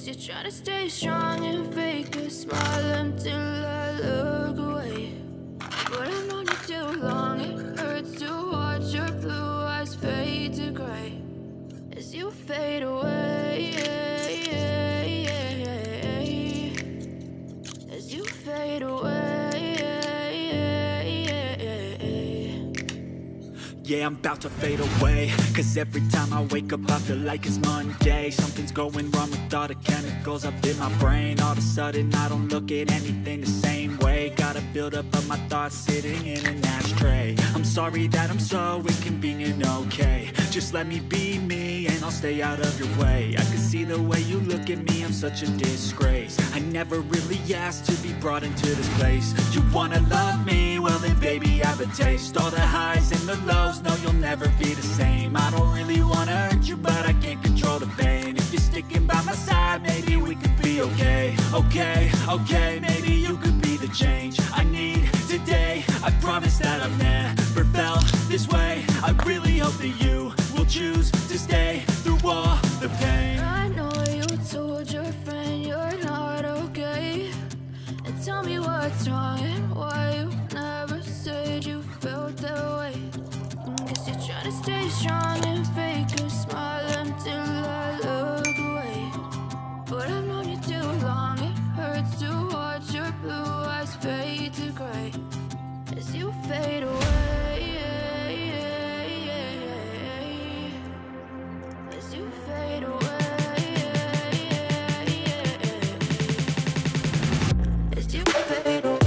Guess you're trying to stay strong and fake a smile until I look away. But I've known you too long, it hurts to watch your blue eyes fade to gray as you fade away, as you fade away. Yeah, I'm about to fade away, cause every time I wake up I feel like it's Monday. Something's going wrong with all the chemicals up in my brain. All of a sudden I don't look at anything the same way. Gotta build up of my thoughts sitting in an ashtray. I'm sorry that I'm so inconvenient, okay. Just let me be me and I'll stay out of your way. I can see the way you look at me, I'm such a disgrace. I never really asked to be brought into this place. You wanna love me? Well then baby I have a taste. All the highs and the lows, no you'll never be the same. I don't really wanna hurt you but I can't control the pain. If you're sticking by my side maybe we could be okay. Okay, maybe you could be the change I need today. I promise that I've never felt this way. I really hope that you will choose to stay through all the pain. I know you told your friend you're not okay, and tell me what's wrong and why you never said you felt that way. Guess you're trying to stay strong and fake a smile until I look away. But I've known you too long, it hurts to watch your blue eyes fade to gray as you fade away, as you fade away, as you fade away.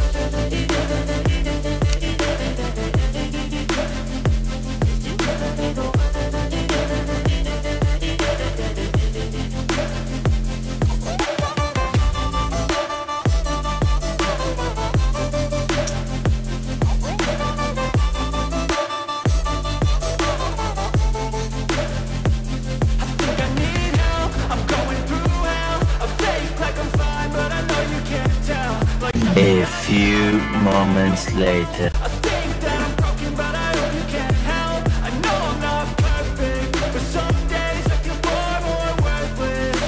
A few moments later. I think that I'm broken, but I hope you can't help. I know I'm not perfect, but some days I feel far more worthless.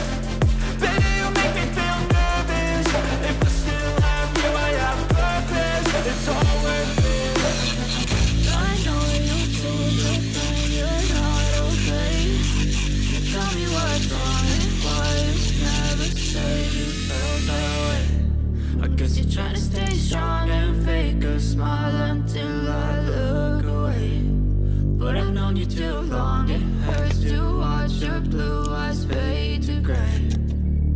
Baby, you make me feel nervous. If I still have you, I have purpose. It's all worth it. I know you told your friend you're not okay. Tell me what's wrong and why you never said you felt that way. I guess you're trying to stay strong and fake a smile until I look away. But I've known you too long, it hurts to watch your blue eyes fade to gray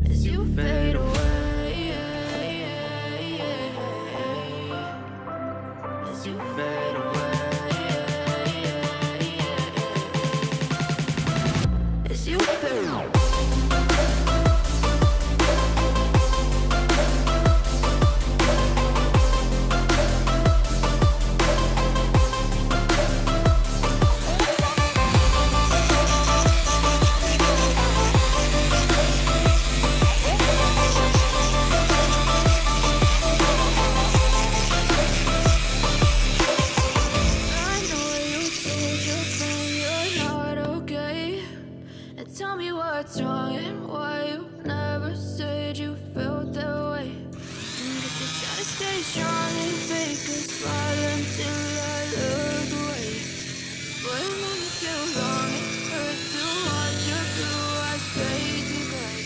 as you fade away, as you fade away, as you fade away. Tell me what's wrong and why you never said you felt that way. Guess you're trying to stay strong and fake a smile until I look away. But I've known you too long, it hurts to watch your blue eyes fade to gray.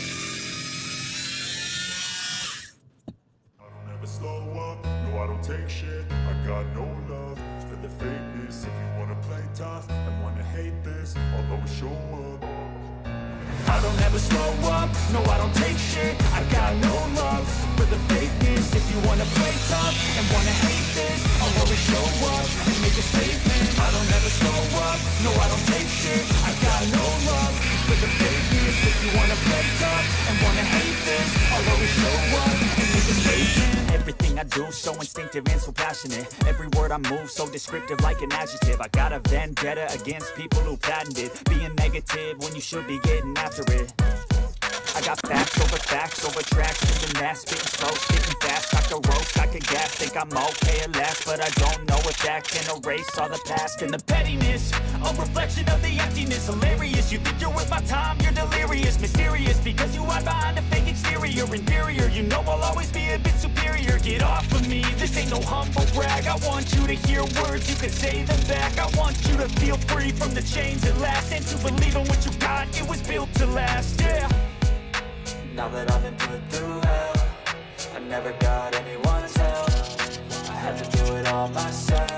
I don't ever slow up, no I don't take shit. I got no love for the fakeness. If you wanna play tough and wanna hate this, I'll always show up. I don't ever slow up, no I don't take shit. I got no love for the fakeness. If you wanna play tough and wanna hate this, I'll always show up and make a statement. I don't ever slow up, no I don't take shit. I got no love for the fakeness. If you wanna play tough and wanna hate this, I'll always show up and make a statement. Everything I do so instinctive and so passionate. Every word I move so descriptive like an adjective. I got a vendetta against people who patented being negative when you should be getting after it. I got facts over tracks, this and that, spitting slow, spitting fast, I could roast, I could gas, think I'm okay at last, but I don't know if that can erase all the past and the pettiness, a reflection of the emptiness, hilarious, you think you're worth my time, you're delirious, mysterious, because you hide behind a fake you're inferior. You know I'll always be a bit superior. Get off of me, this ain't no humble brag. I want you to hear words, you can say them back. I want you to feel free from the chains at last, and to believe in what you got, it was built to last, yeah. Now that I've been put through hell, I never got anyone's help. I had to do it all myself.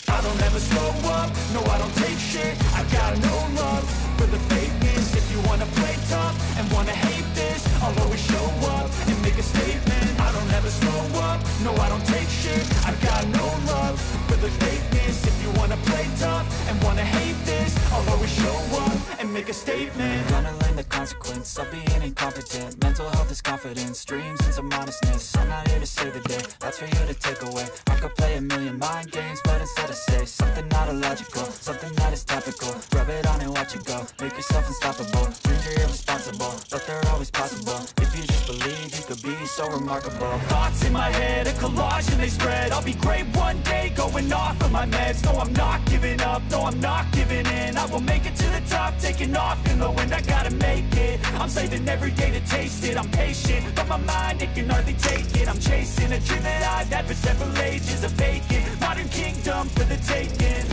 I don't ever slow up, no I don't take shit. I got no love for the fakeness. If you wanna play tough and wanna hate this, I'll always show up and make a statement. I don't ever slow up, no I don't take shit. I got no love for the fakeness. If you wanna play tough and wanna hate this, I'll always show up and make a statement. Gonna learn the consequence of being incompetent. Mental health is confidence, dreams and some honestness. I'm not here to save the day, that's for you to take away. I could play a million mind games, but instead I say something not illogical, something that is topical. Rub it on and watch it go, make yourself unstoppable. Dreams are irresponsible, but they're always possible. If you just believe, you could be so remarkable. Thoughts in my head, a collage and they spread. I'll be great one day, going off of my meds. No, I'm not giving up, no, I'm not giving in. I will make it to the top, taking off in the wind. I gotta make it, I'm saving every day to taste it. I'm patient, but my mind, it can hardly take it. I'm chasing a dream that I've had for several ages. A vacant, modern kingdom for the taking.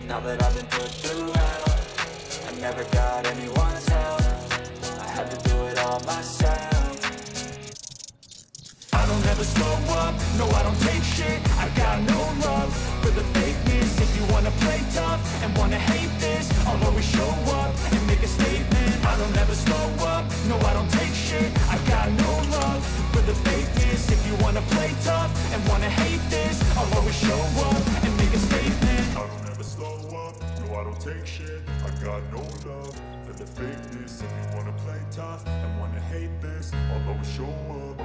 Now that I've been put through hell, I never got anyone's help. I had to do it all myself. I don't ever slow up, no I don't take shit. I got no love for the fakeness. If you wanna play tough and wanna hate this, I'll always show up and make a statement. I don't ever slow up, no I don't take shit. I got no love for the fakeness. If you wanna play tough and wanna hate this, I'll always show up and make a statement. I don't ever slow up, no I don't take shit. I got no love for the fakeness. If you wanna play tough and wanna hate this, I'll always show up.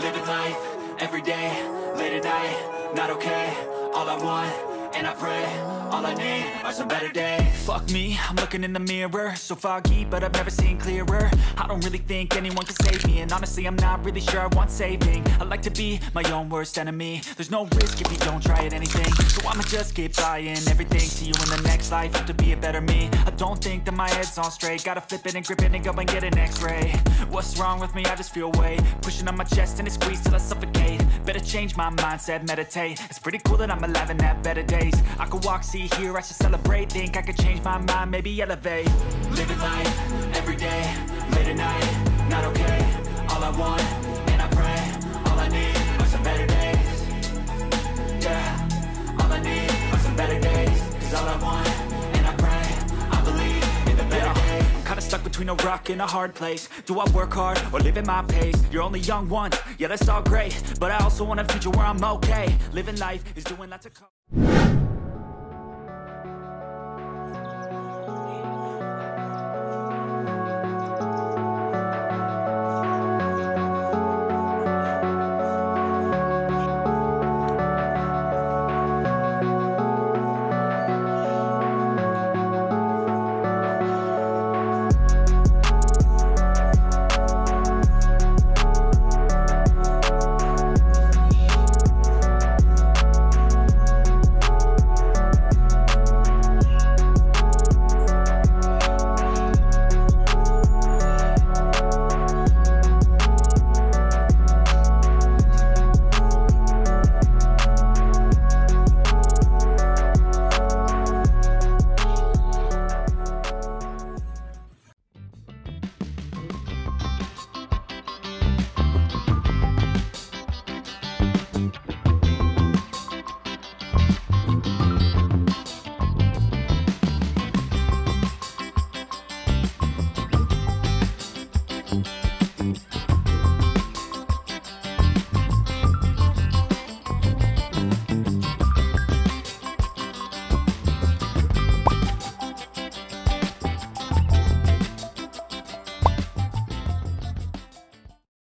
Living life, every day, late at night, not okay. All I want, and I pray, all I need are some better days. Fuck me, I'm looking in the mirror, so foggy, but I've never seen clearer. I don't really think anyone can save me, and honestly I'm not really sure I want saving. I like to be my own worst enemy. There's no risk if you don't try at anything, so I'ma just keep buying everything to you in the next life. Have to be a better me. I don't think that my head's on straight. Gotta flip it and grip it and go and get an x-ray. What's wrong with me? I just feel weight pushing on my chest and it squeezes till I suffocate. Better change my mindset, meditate. It's pretty cool that I'm alive and have better days. I could walk, see, hear, I should celebrate. Think I could change my mind, maybe elevate. Living life, every day, late at night, not okay. All I want, and I pray, all I need are some better days. Yeah, all I need are some better days. Cause all I want, and I pray, I believe in the better days. Kinda stuck between a rock and a hard place. Do I work hard or live at my pace? You're only young once, yeah that's all great, but I also want a future where I'm okay. Living life is doing lots of